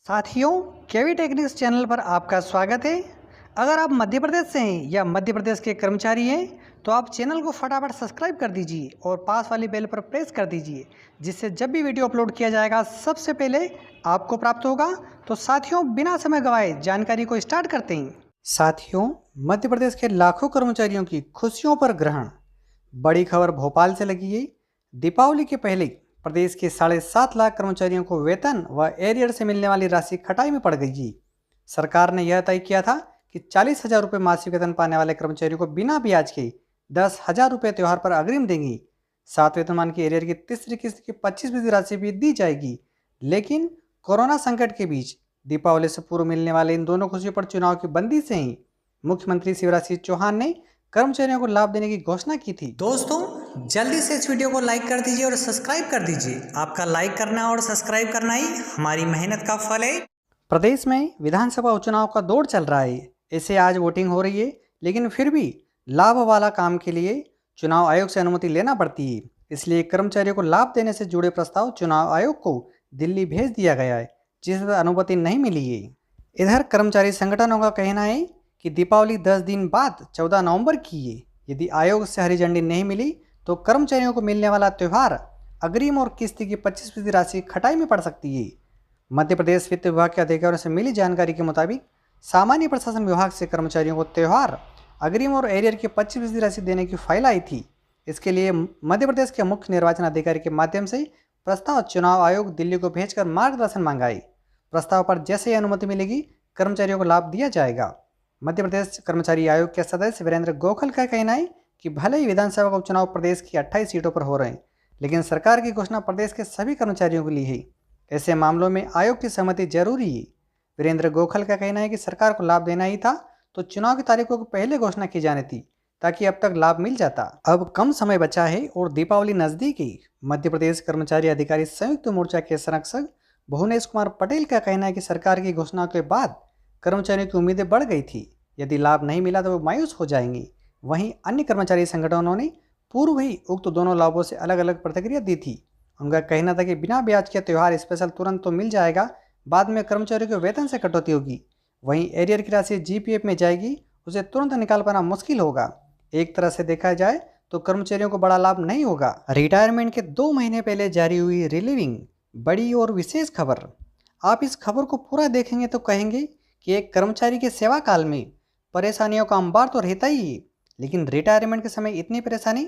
साथियों, केवी techniques channel पर आपका स्वागत है। अगर आप मध्य प्रदेश से हैं या मध्य प्रदेश के कर्मचारी हैं तो आप चैनल को फटाफट सब्सक्राइब कर दीजिए और पास वाली बेल पर प्रेस कर दीजिए, जिससे जब भी वीडियो अपलोड किया जाएगा सबसे पहले आपको प्राप्त होगा। तो साथियों, बिना समय गंवाए जानकारी को स्टार्ट करते हैं। साथियों, मध्य प्रदेश के लाखों कर्मचारियों की खुशियों पर ग्रहण। बड़ी खबर भोपाल से लगी है। दीपावली के पहले प्रदेश के 7.5 लाख कर्मचारियों को वेतन व एरियर से मिलने वाली राशि खटाई में पड़ गई है। सरकार ने यह तय किया था कि 40,000 रुपये मासिक वेतन पाने वाले कर्मचारियों को बिना ब्याज के 10,000 रुपये त्यौहार पर अग्रिम देंगी। 7 वेतनमान की एरियर की तीसरी किस्त की 25% राशि भी दी जाएगी। लेकिन कोरोना संकट के बीच दीपावली से पूर्व मिलने वाले इन दोनों खुशियों पर चुनाव की बंदी से ही मुख्यमंत्री शिवराज सिंह चौहान ने कर्मचारियों को लाभ देने की घोषणा की थी। दोस्तों, जल्दी से इस वीडियो को लाइक कर दीजिए और सब्सक्राइब कर दीजिए। आपका लाइक करना और सब्सक्राइब करना ही हमारी मेहनत का फल है। प्रदेश में विधानसभा उपचुनाव का दौर चल रहा है। ऐसे आज वोटिंग हो रही है, लेकिन फिर भी लाभ वाला काम के लिए चुनाव आयोग से अनुमति लेना पड़ती है। इसलिए कर्मचारियों को लाभ देने से जुड़े प्रस्ताव चुनाव आयोग को दिल्ली भेज दिया गया है, जिससे अनुमति नहीं मिली है। इधर कर्मचारी संगठनों का कहना है कि दीपावली 10 दिन बाद 14 नवंबर की है। यदि आयोग से हरी झंडी नहीं मिली तो कर्मचारियों को मिलने वाला त्यौहार अग्रिम और किस्त की 25% राशि खटाई में पड़ सकती है। मध्य प्रदेश वित्त विभाग के अधिकारियों से मिली जानकारी के मुताबिक सामान्य प्रशासन विभाग से कर्मचारियों को त्यौहार अग्रिम और एरियर की 25% राशि देने की फाइल आई थी। इसके लिए मध्य प्रदेश के मुख्य निर्वाचन अधिकारी के माध्यम से प्रस्ताव चुनाव आयोग दिल्ली को भेजकर मार्गदर्शन मांगाई। प्रस्ताव पर जैसे ही अनुमति मिलेगी कर्मचारियों को लाभ दिया जाएगा। मध्य प्रदेश कर्मचारी आयोग के सदस्य वीरेंद्र गोखल का कहना है कि भले ही विधानसभा का उपचुनाव प्रदेश की 28 सीटों पर हो रहे हैं, लेकिन सरकार की घोषणा प्रदेश के सभी कर्मचारियों के लिए है। ऐसे मामलों में आयोग की सहमति जरूरी है। वीरेंद्र गोखल का कहना है कि सरकार को लाभ देना ही था तो चुनाव की तारीखों को पहले घोषणा की जानी थी, ताकि अब तक लाभ मिल जाता। अब कम समय बचा है और दीपावली नजदीक है। मध्य प्रदेश कर्मचारी अधिकारी संयुक्त मोर्चा के संरक्षक भुवनेश कुमार पटेल का कहना है कि सरकार की घोषणा के बाद कर्मचारियों की उम्मीदें बढ़ गई थी। यदि लाभ नहीं मिला तो वो मायूस हो जाएंगे। वहीं अन्य कर्मचारी संगठनों ने पूर्व ही उक्त दोनों लाभों से अलग अलग प्रतिक्रिया दी थी। उनका कहना था कि बिना ब्याज के त्यौहार स्पेशल तुरंत तो मिल जाएगा, बाद में कर्मचारियों के वेतन से कटौती होगी। वहीं एरियर की राशि जीपीएफ में जाएगी, उसे तुरंत निकाल पाना मुश्किल होगा। एक तरह से देखा जाए तो कर्मचारियों को बड़ा लाभ नहीं होगा। रिटायरमेंट के 2 महीने पहले जारी हुई रिलीविंग बड़ी और विशेष खबर। आप इस खबर को पूरा देखेंगे तो कहेंगे कि एक कर्मचारी के सेवा काल में परेशानियों का अंबार तो रहता ही है, लेकिन रिटायरमेंट के समय इतनी परेशानी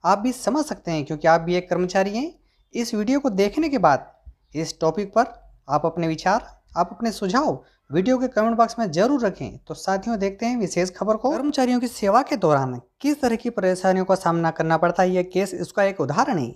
आप भी समझ सकते हैं, क्योंकि आप भी एक कर्मचारी हैं। इस वीडियो को देखने के बाद इस टॉपिक पर आप अपने विचार, आप अपने सुझाव वीडियो के कमेंट बॉक्स में जरूर रखें। तो साथियों, देखते हैं विशेष खबर को। कर्मचारियों की सेवा के दौरान किस तरह की परेशानियों का सामना करना पड़ता है, यह केस इसका एक उदाहरण है।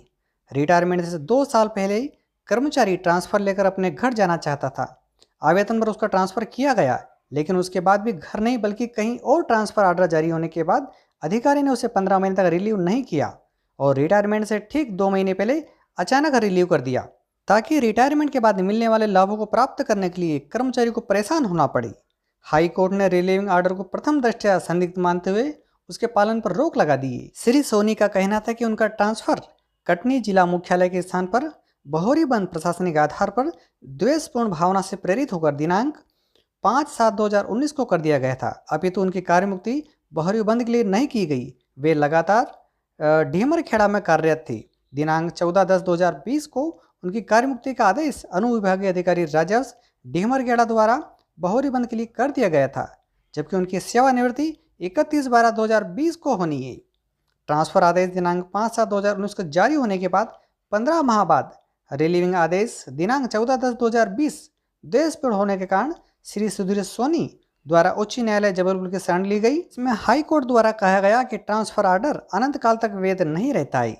रिटायरमेंट से 2 साल पहले कर्मचारी ट्रांसफर लेकर अपने घर जाना चाहता था। आवेदन पर उसका ट्रांसफर किया गया, लेकिन उसके बाद भी घर नहीं बल्कि कहीं और ट्रांसफर ऑर्डर जारी होने के बाद अधिकारी ने उसे 15 महीने तक रिलीव नहीं किया और रिटायरमेंट से ठीक 2 महीने पहले अचानक रिलीव कर दिया, ताकि रिटायरमेंट के बाद मिलने वाले लाभों को प्राप्त करने के लिए कर्मचारी को परेशान होना पड़े। हाई कोर्ट ने रिलीविंग ऑर्डर को प्रथम दृष्टया संदिग्ध मानते हुए उसके पालन पर रोक लगा दी है। श्री सोनी का कहना था कि उनका ट्रांसफर कटनी जिला मुख्यालय के स्थान पर बहोरीबंद प्रशासनिक आधार पर द्वेषपूर्ण भावना से प्रेरित होकर दिनांक 5/7/2019 को कर दिया गया था। अभी तो उनकी कार्यमुक्ति बहोरीबंद के लिए नहीं की गई। वे लगातार ढीमरखेड़ा में कार्यरत थे। दिनांक 14/10/2020 को उनकी कार्यमुक्ति का आदेश अनुविभागीय अधिकारी राजस्व ढीमरखेड़ा द्वारा बहोरीबंद के लिए कर दिया गया था, जबकि उनकी सेवानिवृत्ति 31/12/2020 को होनी है। ट्रांसफर आदेश दिनांक 5/7/2019 को जारी होने के बाद 15 माह बाद रिलीविंग आदेश दिनांक 14/10/2020 द्वेषपूर्ण होने के कारण श्री सुधीर सोनी द्वारा उच्च न्यायालय जबलपुर की शरण ली गई। इसमें हाई कोर्ट द्वारा कहा गया कि ट्रांसफर ऑर्डर अनंत काल तक वैध नहीं रहता है।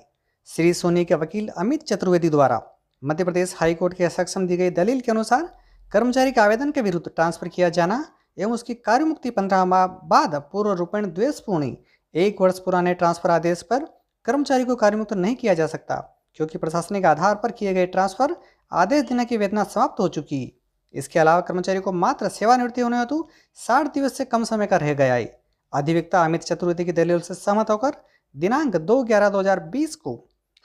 श्री सोनी के वकील अमित चतुर्वेदी द्वारा मध्य प्रदेश हाई कोर्ट के समक्ष दी गई दलील के अनुसार कर्मचारी के आवेदन के विरुद्ध ट्रांसफर किया जाना एवं उसकी कार्यमुक्ति 15 माह बाद पूर्व रूपेण द्वेषपूर्ण 1 वर्ष पुराने ट्रांसफर आदेश पर कर्मचारी को कार्यमुक्त नहीं किया जा सकता, क्योंकि प्रशासनिक आधार पर किए गए ट्रांसफर आदेश देने की वेदना समाप्त हो चुकी है। इसके अलावा कर्मचारी को मात्र सेवानिवृत्ति होने हेतु 60 दिवस से कम समय का रह गया है। अधिवक्ता अमित चतुर्वेदी की दलील से सहमत होकर दिनांक 2/11/2020 को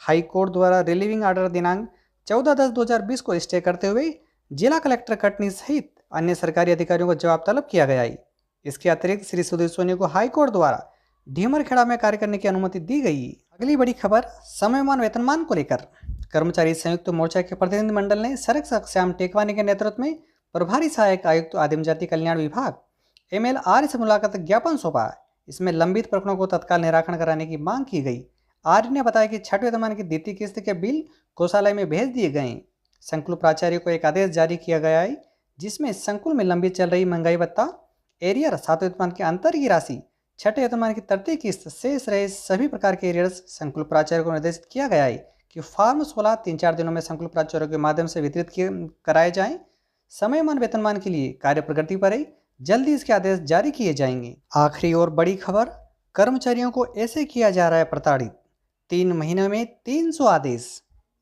हाई कोर्ट द्वारा रिलीविंग ऑर्डर दिनांक 14/10/2020 को स्टे करते हुए जिला कलेक्टर कटनी सहित अन्य सरकारी अधिकारियों को जवाब तलब किया गया है। इसके अतिरिक्त श्री सुधीर सोनी को हाईकोर्ट द्वारा ढीमरखेड़ा में कार्य करने की अनुमति दी गई। अगली बड़ी खबर समयमान वेतनमान को लेकर। कर्मचारी संयुक्त मोर्चा के प्रतिनिधिमंडल ने सड़क श्याम टेकवानी के नेतृत्व में प्रभारी सहायक आयुक्त आदिम जाति कल्याण विभाग MLR से मुलाकात ज्ञापन सौंपा। इसमें लंबित प्रकरणों को तत्काल निराकरण कराने की मांग की गई। आर्य ने बताया कि छठवें वेतनमान की द्वितीय किस्त के बिल कोषालय में भेज दिए गए। संकुल प्राचार्य को एक आदेश जारी किया गया है, जिसमें संकुल में लंबित चल रही महंगाई भत्ता, एरियर, सातवें वेतनमान के अंतर की राशि, छठे वेतनमान की तृतीय किस्त, शेष रहे सभी प्रकार के एरियर्स संकुल प्राचार्य को निर्देशित किया गया है कि फॉर्म 16 3-4 दिनों में संकुल प्राचार्यों के माध्यम से वितरित कराए जाएं। समयमान वेतनमान के लिए कार्य प्रगति पर है, जल्दी इसके आदेश जारी किए जाएंगे। आखिरी और बड़ी खबर, कर्मचारियों को ऐसे किया जा रहा है प्रताड़ित, 3 महीनों में 300 आदेश।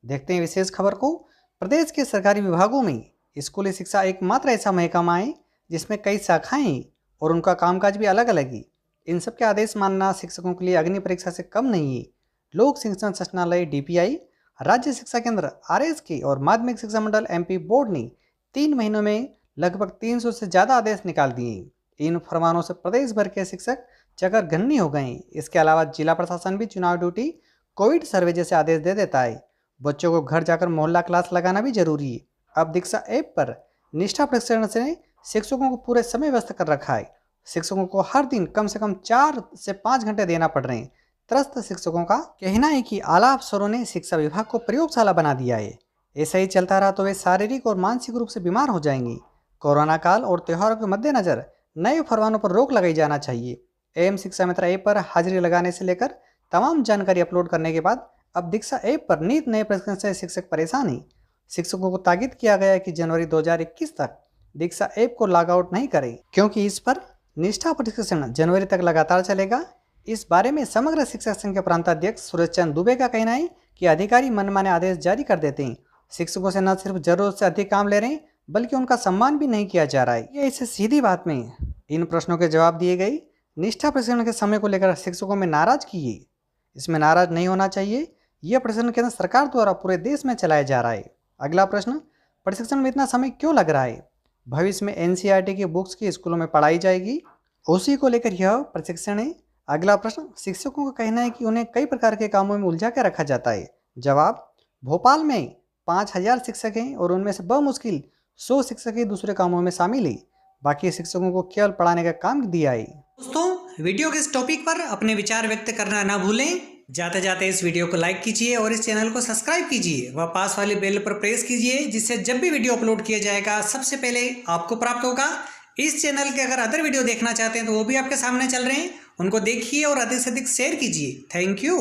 देखते हैं विशेष खबर को। प्रदेश के सरकारी विभागों में स्कूली शिक्षा एकमात्र ऐसा महकमा है जिसमें कई शाखाएं हैं और उनका कामकाज भी अलग अलग है। इन सब के आदेश मानना शिक्षकों के लिए अग्नि परीक्षा से कम नहीं है। लोक शिक्षण संचालनालय DPI, राज्य शिक्षा केंद्र RSK और माध्यमिक शिक्षा मंडल MP बोर्ड ने 3 महीनों में लगभग 300 से ज़्यादा आदेश निकाल दिए। इन फरमानों से प्रदेश भर के शिक्षक चकरघन्नी हो गए। इसके अलावा जिला प्रशासन भी चुनाव ड्यूटी, कोविड सर्वे जैसे आदेश दे देता है। बच्चों को घर जाकर मोहल्ला क्लास लगाना भी जरूरी है। अब दीक्षा ऐप पर निष्ठा प्रशिक्षण से शिक्षकों को पूरे समय व्यस्त कर रखा है। शिक्षकों को हर दिन कम से कम 4 से 5 घंटे देना पड़ रहे हैं। त्रस्त शिक्षकों का कहना है कि आला अफसरों ने शिक्षा विभाग को प्रयोगशाला बना दिया है। ऐसा ही चलता रहा तो वे शारीरिक और मानसिक रूप से बीमार हो जाएंगे। कोरोना काल और त्योहारों के मद्देनजर नए फरमानों पर रोक लगाई जाना चाहिए। AM शिक्षा मित्र ऐप पर हाजिरी लगाने से लेकर तमाम जानकारी अपलोड करने के बाद अब दीक्षा ऐप पर नित नए प्रशिक्षण से शिक्षक परेशान हैं। शिक्षकों को ताकीद किया गया है कि जनवरी 2021 तक दीक्षा ऐप को लॉग आउट नहीं करें, क्योंकि इस पर निष्ठा प्रशिक्षण जनवरी तक लगातार चलेगा। इस बारे में समग्र शिक्षक संघ के प्रांताध्यक्ष सूरज चंद दुबे का कहना है कि अधिकारी मनमाने आदेश जारी कर देते हैं। शिक्षकों से न सिर्फ जरूरत से अधिक काम ले रहे हैं, बल्कि उनका सम्मान भी नहीं किया जा रहा है। ये इसे सीधी बात में इन प्रश्नों के जवाब दिए गए। निष्ठा प्रशिक्षण के समय को लेकर शिक्षकों में नाराजगी है। इसमें नाराज नहीं होना चाहिए। यह प्रशिक्षण केंद्र सरकार द्वारा पूरे देश में चलाया जा रहा है। अगला प्रश्न, प्रशिक्षण में इतना समय क्यों लग रहा है? भविष्य में NCERT की बुक्स की स्कूलों में पढ़ाई जाएगी, उसी को लेकर यह प्रशिक्षण है। अगला प्रश्न, शिक्षकों का कहना है कि उन्हें कई प्रकार के कामों में उलझा कर रखा जाता है। जवाब, भोपाल में 5000 शिक्षक हैं और उनमें से बमुश्किल 100 शिक्षक ही दूसरे कामों में शामिल है। बाकी शिक्षकों को केवल पढ़ाने का काम दिया है। दोस्तों, वीडियो के इस टॉपिक पर अपने विचार व्यक्त करना ना भूलें। जाते जाते इस वीडियो को लाइक कीजिए और इस चैनल को सब्सक्राइब कीजिए व पास वाली बेल पर प्रेस कीजिए, जिससे जब भी वीडियो अपलोड किया जाएगा सबसे पहले आपको प्राप्त होगा। इस चैनल के अगर अदर वीडियो देखना चाहते हैं तो वो भी आपके सामने चल रहे हैं, उनको देखिए और अधिक से अधिक शेयर कीजिए। Thank you.